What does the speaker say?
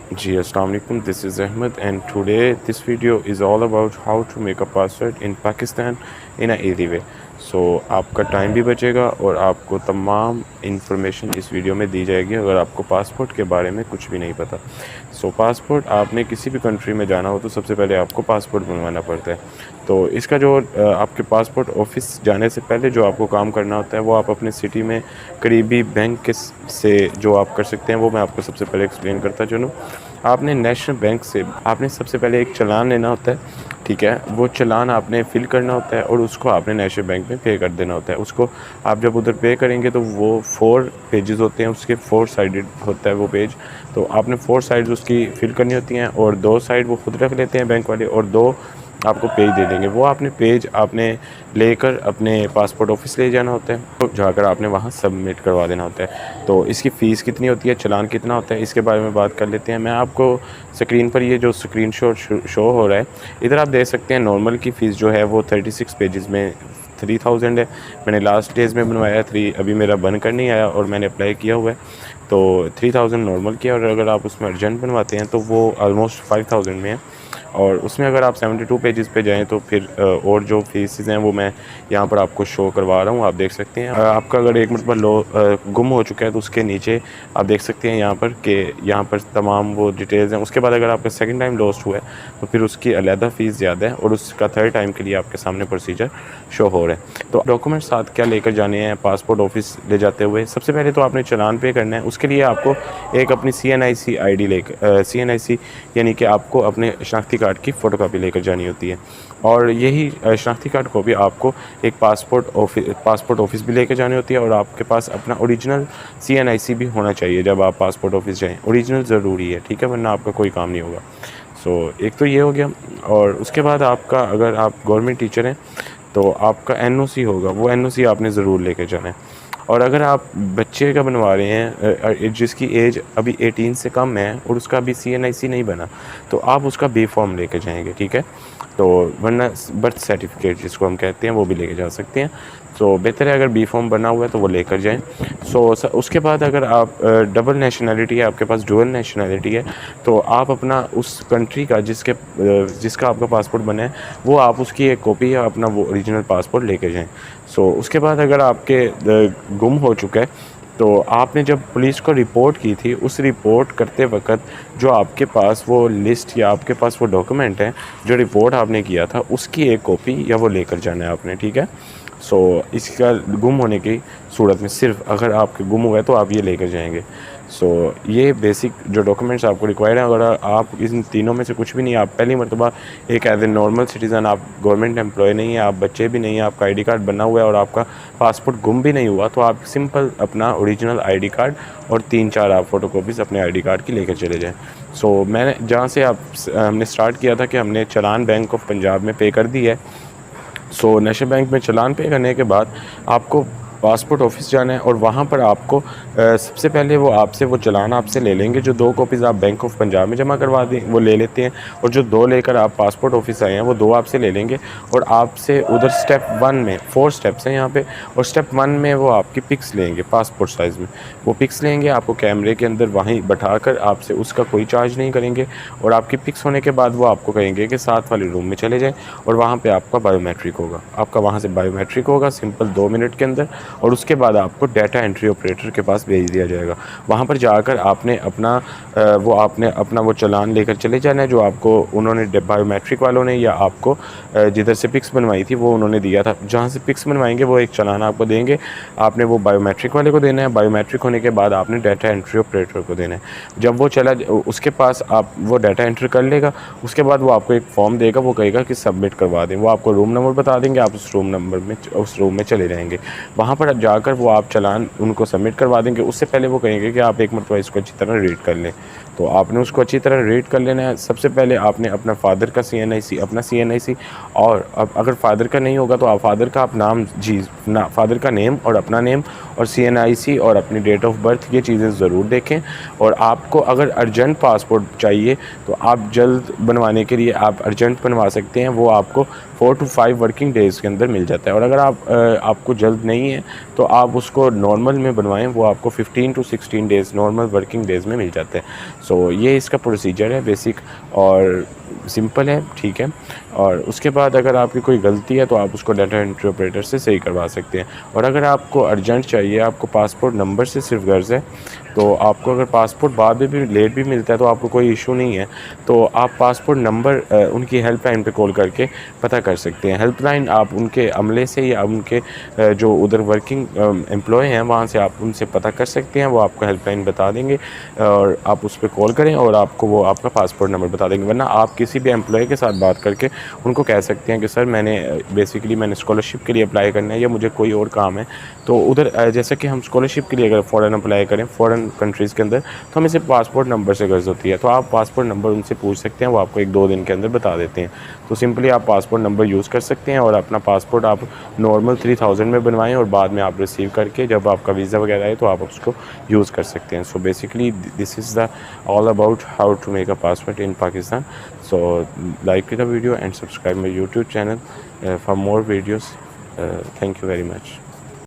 जी, अस्सलाम वालेकुम, this is Ahmad and today this video is all about how to make a password in Pakistan in a easy way. So आपका time भी बचेगा और आपको तमाम इंफॉर्मेशन इस वीडियो में दी जाएगी अगर आपको पासपोर्ट के बारे में कुछ भी नहीं पता। पासपोर्ट आपने किसी भी कंट्री में जाना हो तो सबसे पहले आपको पासपोर्ट बनवाना पड़ता है। तो इसका जो आपके पासपोर्ट ऑफ़िस जाने से पहले जो आपको काम करना होता है वो आप अपने सिटी में करीबी बैंक के से जो आप कर सकते हैं वो मैं आपको सबसे पहले एक्सप्लेन करता चलूँ। आपने नेशनल बैंक से आपने सबसे पहले एक चालान लेना होता है, ठीक है? वो चालान आपने फ़िल करना होता है और उसको आपने नेशनल बैंक में पे कर देना होता है। उसको आप जब उधर पे करेंगे तो वो 4 पेजेस होते हैं, उसके 4 साइडेड होता है वो पेज। तो आपने 4 साइड्स उसकी फ़िल करनी होती हैं और 2 साइड वो खुद रख लेते हैं बैंक वाले और 2 आपको पेज दे देंगे। वो आपने पेज आपने लेकर अपने पासपोर्ट ऑफिस ले जाना होता है, तो जाकर आपने वहाँ सबमिट करवा देना होता है। तो इसकी फ़ीस कितनी होती है, चालान कितना होता है, इसके बारे में बात कर लेते हैं। मैं आपको स्क्रीन पर ये जो स्क्रीनशॉट शो हो रहा है, इधर आप देख सकते हैं नॉर्मल की फ़ीस जो है वो 36 पेजेस में 3000 है। मैंने लास्ट डेज़ में बनवाया है 3, अभी मेरा बनकर नहीं आया और मैंने अप्लाई किया हुआ है। तो 3000 नॉर्मल की है और अगर आप उसमें अर्जेंट बनवाते हैं तो वो ऑलमोस्ट 5000 में है। और उसमें अगर आप 72 पेजेस पे जाएँ तो फिर और जो फ़ीसेस हैं वो मैं यहाँ पर आपको शो करवा रहा हूँ, आप देख सकते हैं। आपका अगर एक मरतबा गुम हो चुका है तो उसके नीचे आप देख सकते हैं यहाँ पर कि यहाँ पर तमाम वो डिटेल्स हैं। उसके बाद अगर आपका सेकंड टाइम लॉस्ट हुआ है तो फिर उसकी अलहदा फ़ीस ज़्यादा है और उसका थर्ड टाइम के लिए आपके सामने प्रोसीजर शो हो रहा है। तो डॉक्यूमेंट साथ क्या लेकर जाने हैं पासपोर्ट ऑफिस ले जाते हुए? सबसे पहले तो आपने चालान पे करना है, उसके लिए आपको एक अपनी CNIC आईडी लेकर CNIC यानी कि आपको अपने शनाख्ती कार्ड की फ़ोटोकॉपी लेकर जानी होती है। और यही शनाख्ती कार्ड कॉपी आपको एक पासपोर्ट ऑफिस भी लेकर जानी होती है और आपके पास अपना ओरिजिनल CNIC भी होना चाहिए जब आप पासपोर्ट ऑफिस जाएँ। ओरिजिनल ज़रूरी है, ठीक है? वरना आपका कोई काम नहीं होगा। एक तो ये हो गया और उसके बाद आपका अगर आप गवर्नमेंट टीचर हैं तो आपका NOC होगा, वो NOC आपने ज़रूर लेके जाना है। और अगर आप बच्चे का बनवा रहे हैं जिसकी एज अभी 18 से कम है और उसका अभी CNIC नहीं बना, तो आप उसका बी फॉर्म लेके जाएंगे, ठीक है? तो वरना बर्थ सर्टिफिकेट जिसको हम कहते हैं वो भी लेके जा सकते हैं। बेहतर है अगर बी फॉर्म बना हुआ है तो वो लेकर जाएं। उसके बाद अगर आप डबल नेशनैलिटी है, आपके पास डुअल नेशनैलिटी है, तो आप अपना उस कंट्री का जिसका आपका पासपोर्ट बना है वो आप उसकी एक कॉपी या अपना वो ओरिजिनल पासपोर्ट लेके जाएं। उसके बाद अगर आपके गुम हो चुका है तो आपने जब पुलिस को रिपोर्ट की थी, उस रिपोर्ट करते वक्त जो आपके पास वो लिस्ट या आपके पास वो डॉक्यूमेंट है जो रिपोर्ट आपने किया था उसकी एक कॉपी या वो लेकर जाना है आपने, ठीक है? इसका गुम होने की सूरत में सिर्फ अगर आपके गुम हुआ है तो आप ये लेकर जाएंगे। ये बेसिक जो डॉक्यूमेंट्स आपको रिक्वायर्ड हैं। अगर आप इन तीनों में से कुछ भी नहीं, आप पहली मरतबा एक एज ए नॉर्मल सिटीज़न, आप गवर्नमेंट एम्प्लॉय नहीं है, आप बच्चे भी नहीं हैं, आपका आईडी कार्ड बना हुआ है और आपका पासपोर्ट गुम भी नहीं हुआ, तो आप सिंपल अपना ओरिजिनल आईडी कार्ड और 3-4 आप फ़ोटोकॉपीज़ अपने आईडी कार्ड की लेकर चले जाएँ। मैंने जहाँ से हमने स्टार्ट किया था कि हमने चालान बैंक ऑफ पंजाब में पे कर दी है। नेशनल बैंक में चालान पे करने के बाद आपको पासपोर्ट ऑफिस जाना है और वहाँ पर आपको सबसे पहले वो चालान आपसे ले लेंगे। जो 2 कॉपीज़ आप बैंक ऑफ पंजाब में जमा करवा दें वो ले लेते हैं और जो 2 लेकर आप पासपोर्ट ऑफिस आए हैं वो 2 आपसे ले लेंगे और आपसे उधर स्टेप 1 में 4 स्टेप्स हैं यहाँ पे, और स्टेप 1 में वो आपकी पिक्स लेंगे पासपोर्ट साइज़ में। वो पिक्स लेंगे, आपको कैमरे के अंदर वहीं बैठाकर आपसे उसका कोई चार्ज नहीं करेंगे और आपकी पिक्स होने के बाद वो आपको कहेंगे कि साथ वाले रूम में चले जाएँ और वहाँ पे आपका बायोमेट्रिक होगा। आपका वहाँ से बायोमेट्रिक होगा सिंपल 2 मिनट के अंदर और उसके बाद आपको डाटा एंट्री ऑपरेटर के पास भेज दिया जाएगा। वहाँ पर जाकर आपने अपना वो चालान लेकर चले जाना है जो आपको उन्होंने बायोमेट्रिक वालों ने या आपको जिधर से पिक्स बनवाई थी वो उन्होंने दिया था। जहाँ से पिक्स बनवाएंगे वो एक चालान आपको देंगे, आपने वो बायोमेट्रिक वाले को देना है। बायोमेट्रिक होने के बाद आपने डाटा एंट्री ऑपरेटर को देना है। जब वो उसके पास आप वो डाटा एंट्री कर लेगा, उसके बाद वो आपको एक फॉर्म देगा, वो कहेगा कि सबमिट करवा दें। वो आपको रूम नंबर बता देंगे, आप उस रूम में चले जाएंगे। वहाँ पर जाकर वो आप चालान उनको सबमिट करवा देंगे। उससे पहले वो कहेंगे कि आप एक मरतबा इसको अच्छी तरह रीड कर लें, तो आपने उसको अच्छी तरह रीड कर लेना है। सबसे पहले आपने अपना फादर का CNIC और अब अगर फादर का नहीं होगा तो आप फादर का फादर का नेम और अपना नेम और CNIC और अपनी डेट ऑफ बर्थ, ये चीज़ें ज़रूर देखें। और आपको अगर अर्जेंट पासपोर्ट चाहिए तो आप जल्द बनवाने के लिए आप अर्जेंट बनवा सकते हैं। वो आपको 4 to 5 वर्किंग डेज़ के अंदर मिल जाता है। और अगर आपको जल्द नहीं है तो आप उसको नॉर्मल में बनवाएं, वो आपको 15 to 16 days normal working days में मिल जाते हैं। सो ये इसका प्रोसीजर है बेसिक और सिंपल है, ठीक है। और उसके बाद अगर आपकी कोई गलती है तो आप उसको डाटा एंट्री ऑपरेटर से सही करवा सकते हैं। और अगर आपको अर्जेंट चाहिए, आपको पासपोर्ट नंबर से सिर्फ गर्ज़ है, तो आपको अगर पासपोर्ट बाद में भी लेट भी मिलता है तो आपको कोई इशू नहीं है। तो आप पासपोर्ट नंबर उनकी हेल्पलाइन पे कॉल करके पता कर सकते हैं। हेल्पलाइन आप उनके अमले से या उनके जो उधर वर्किंग एम्प्लॉय हैं वहाँ से आप उनसे पता कर सकते हैं, वो आपको हेल्पलाइन बता देंगे और आप उस पर कॉल करें और आपको वो आपका पासपोर्ट नंबर बता देंगे। वरना आप किसी भी एम्प्लॉय के साथ बात करके उनको कह सकते हैं कि सर मैंने स्कॉलरशिप के लिए अप्लाई करना है या मुझे कोई और काम है। तो उधर जैसे कि हम स्कॉलरशिप के लिए अगर फ़ॉरेन अप्लाई करें फ़ॉरेन कंट्रीज़ के अंदर, तो हमें सिर्फ पासपोर्ट नंबर से गर्ज होती है। तो आप पासपोर्ट नंबर उनसे पूछ सकते हैं, वो आपको 1-2 दिन के अंदर बता देते हैं। तो सिंपली आप पासपोर्ट नंबर यूज़ कर सकते हैं और अपना पासपोर्ट आप नॉर्मल 3000 में बनवाएं और बाद में आप रिसीव करके जब आपका वीज़ा वगैरह आए तो आप उसको यूज़ कर सकते हैं। So basically this is the all about how to make a passport in Pakistan. So like the video and subscribe my YouTube channel for more videos. Thank you very much.